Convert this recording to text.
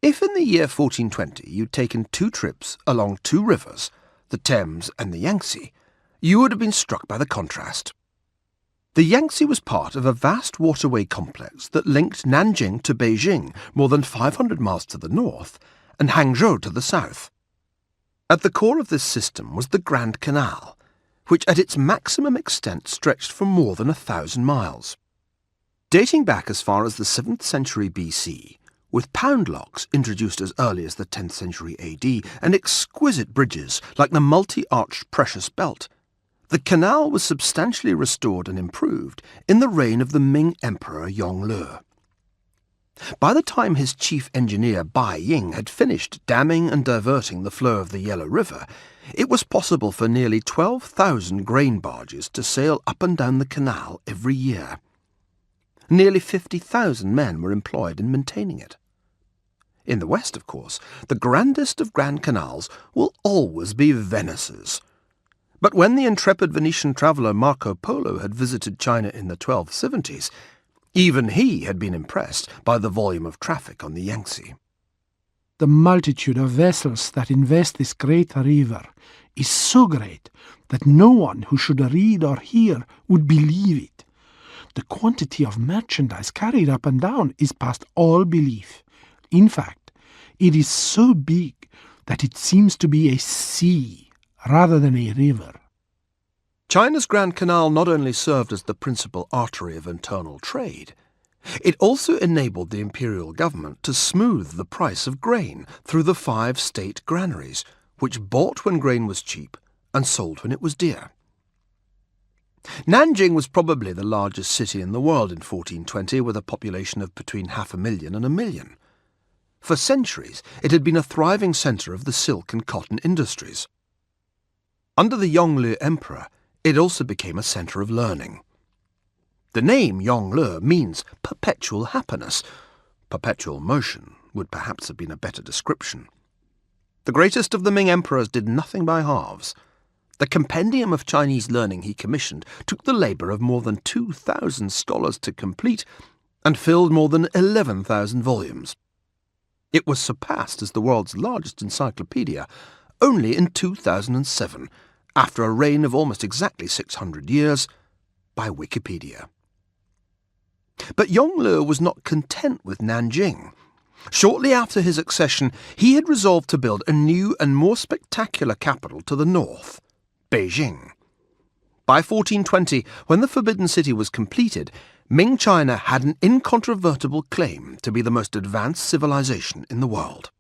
If in the year 1420 you'd taken 2 trips along 2 rivers, the Thames and the Yangtze, you would have been struck by the contrast. The Yangtze was part of a vast waterway complex that linked Nanjing to Beijing more than 500 miles to the north and Hangzhou to the south. At the core of this system was the Grand Canal, which at its maximum extent stretched for more than 1,000 miles. Dating back as far as the 7th century BC, with pound locks introduced as early as the 10th century AD and exquisite bridges like the multi-arched Precious Belt, the canal was substantially restored and improved in the reign of the Ming Emperor Yongle. By the time his chief engineer Bai Ying had finished damming and diverting the flow of the Yellow River, it was possible for nearly 12,000 grain barges to sail up and down the canal every year. Nearly 50,000 men were employed in maintaining it. In the West, of course, the grandest of Grand Canals will always be Venice's. But when the intrepid Venetian traveller Marco Polo had visited China in the 1270s, even he had been impressed by the volume of traffic on the Yangtze. The multitude of vessels that invest this great river is so great that no one who should read or hear would believe it. The quantity of merchandise carried up and down is past all belief. In fact, it is so big that it seems to be a sea rather than a river. China's Grand Canal not only served as the principal artery of internal trade, it also enabled the imperial government to smooth the price of grain through the 5 state granaries, which bought when grain was cheap and sold when it was dear. Nanjing was probably the largest city in the world in 1420, with a population of between 500,000 and 1 million. For centuries, it had been a thriving centre of the silk and cotton industries. Under the Yongle Emperor, it also became a centre of learning. The name Yongle means perpetual happiness. Perpetual motion would perhaps have been a better description. The greatest of the Ming emperors did nothing by halves. The compendium of Chinese learning he commissioned took the labour of more than 2,000 scholars to complete and filled more than 11,000 volumes. It was surpassed as the world's largest encyclopedia only in 2007, after a reign of almost exactly 600 years, by Wikipedia. But Yongle was not content with Nanjing. Shortly after his accession, he had resolved to build a new and more spectacular capital to the north, Beijing. By 1420, when the Forbidden City was completed, Ming China had an incontrovertible claim to be the most advanced civilization in the world.